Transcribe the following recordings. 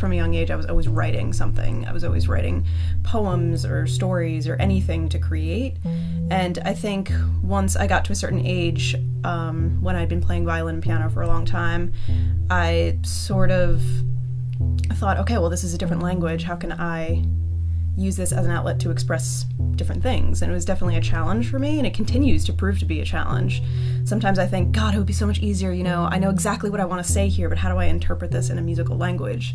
from a young age, I was always writing something. I was always writing poems or stories or anything to create. And I think once I got to a certain age, when I'd been playing violin and piano for a long time, I sort of thought, okay, well, this is a different language. How can I use this as an outlet to express different things? And it was definitely a challenge for me, and it continues to prove to be a challenge. Sometimes I think, God, it would be so much easier, I know exactly what I want to say here, but how do I interpret this in a musical language?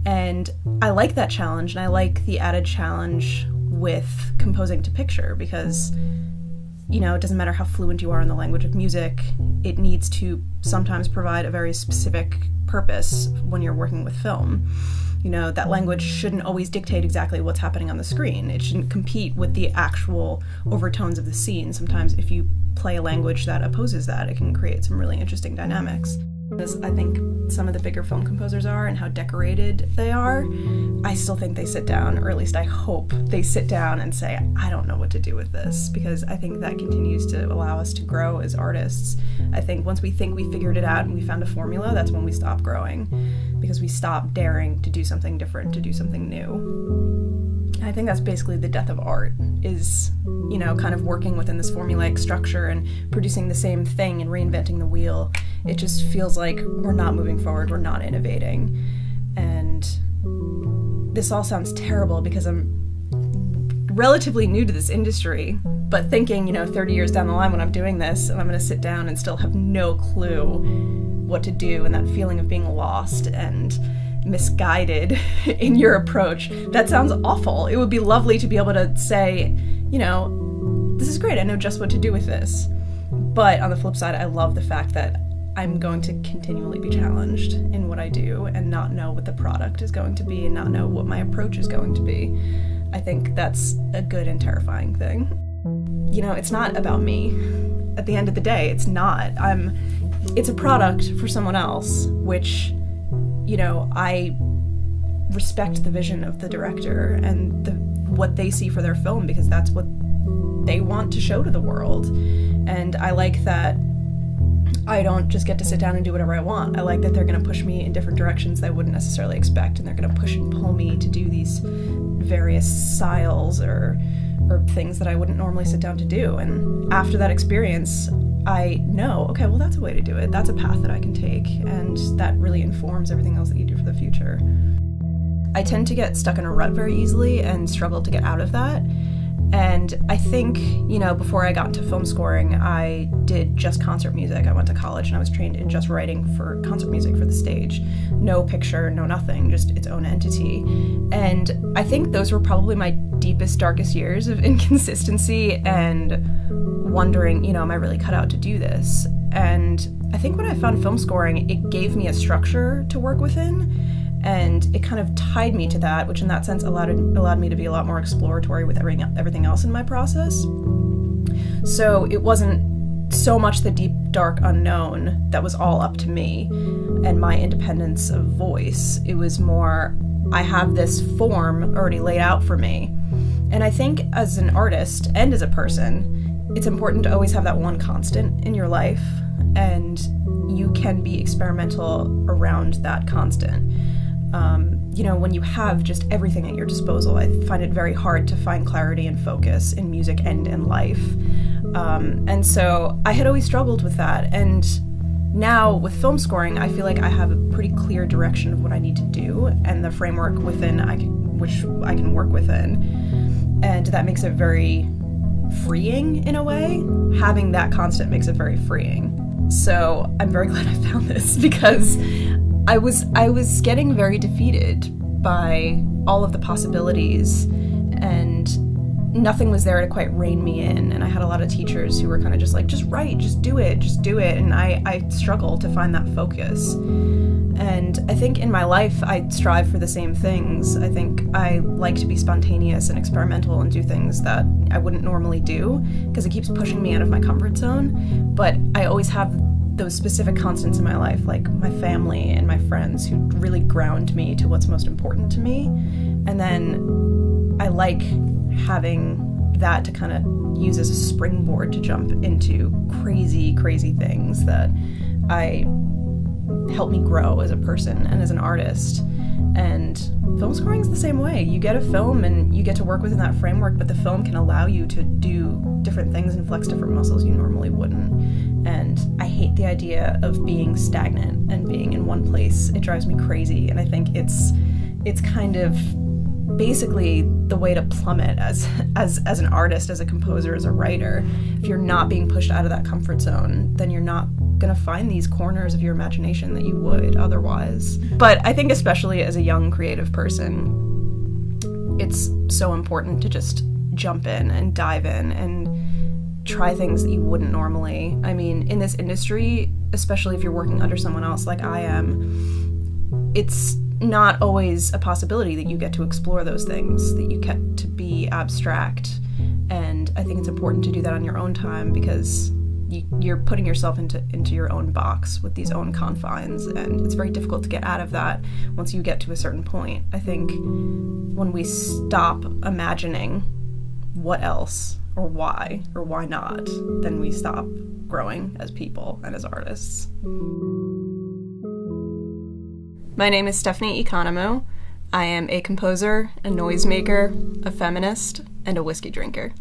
And I like that challenge, and I like the added challenge with composing to picture, because it doesn't matter how fluent you are in the language of music, it needs to sometimes provide a very specific purpose when you're working with film. That language shouldn't always dictate exactly what's happening on the screen. It shouldn't compete with the actual overtones of the scene. Sometimes if you play a language that opposes that, it can create some really interesting dynamics. As I think some of the bigger film composers are and how decorated they are, I still think they sit down, or at least I hope they sit down and say, I don't know what to do with this, because I think that continues to allow us to grow as artists. I think once we think we figured it out and we found a formula, that's when we stop growing, because we stop daring to do something different, to do something new. I think that's basically the death of art, is, kind of working within this formulaic structure and producing the same thing and reinventing the wheel. It just feels like we're not moving forward, we're not innovating. And this all sounds terrible because I'm relatively new to this industry, but thinking, 30 years down the line when I'm doing this and I'm going to sit down and still have no clue what to do, and that feeling of being lost and misguided in your approach, that sounds awful. It would be lovely to be able to say, this is great, I know just what to do with this. But on the flip side, I love the fact that I'm going to continually be challenged in what I do and not know what the product is going to be and not know what my approach is going to be. I think that's a good and terrifying thing. It's not about me. At the end of the day, it's not. It's a product for someone else, which, I respect the vision of the director and what they see for their film, because that's what they want to show to the world. And I like that I don't just get to sit down and do whatever I want. I like that they're going to push me in different directions that I wouldn't necessarily expect, and they're going to push and pull me to do these various styles or things that I wouldn't normally sit down to do. And after that experience, I know, okay, well, that's a way to do it. That's a path that I can take, and that really informs everything else that you do for the future. I tend to get stuck in a rut very easily and struggle to get out of that. And I think, before I got into film scoring, I did just concert music. I went to college and I was trained in just writing for concert music for the stage. No picture, no nothing, just its own entity. And I think those were probably my deepest, darkest years of inconsistency and wondering, am I really cut out to do this? And I think when I found film scoring, it gave me a structure to work within. And it kind of tied me to that, which in that sense allowed me to be a lot more exploratory with everything else in my process. So it wasn't so much the deep, dark unknown that was all up to me and my independence of voice. It was more, I have this form already laid out for me. And I think as an artist and as a person, it's important to always have that one constant in your life, and you can be experimental around that constant. When you have just everything at your disposal, I find it very hard to find clarity and focus in music and in life. And so I had always struggled with that. And now with film scoring, I feel like I have a pretty clear direction of what I need to do and the framework within which I can work within. And that makes it very freeing in a way. Having that constant makes it very freeing. So I'm very glad I found this, because I was getting very defeated by all of the possibilities, and nothing was there to quite rein me in. And I had a lot of teachers who were kind of just like, just write, just do it. And I struggled to find that focus. And I think in my life, I strive for the same things. I think I like to be spontaneous and experimental and do things that I wouldn't normally do, because it keeps pushing me out of my comfort zone. But I always have those specific constants in my life, like my family and my friends, who really ground me to what's most important to me. And then I like having that to kind of use as a springboard to jump into crazy, crazy things that I helped me grow as a person and as an artist. And film scoring is the same way. You get a film and you get to work within that framework, but the film can allow you to do different things and flex different muscles you normally wouldn't. And I hate the idea of being stagnant and being in one place. It drives me crazy, and I think it's kind of basically the way to plummet as an artist, as a composer, as a writer. If you're not being pushed out of that comfort zone, then you're not gonna find these corners of your imagination that you would otherwise. But I think especially as a young creative person, it's so important to just jump in and dive in and try things that you wouldn't normally. I mean, in this industry, especially if you're working under someone else like I am, it's not always a possibility that you get to explore those things, that you get to be abstract. And I think it's important to do that on your own time, because you're putting yourself into your own box with these own confines, and it's very difficult to get out of that once you get to a certain point. I think when we stop imagining what else or why not, then we stop growing as people and as artists. My name is Stephanie Economou. I am a composer, a noisemaker, a feminist, and a whiskey drinker.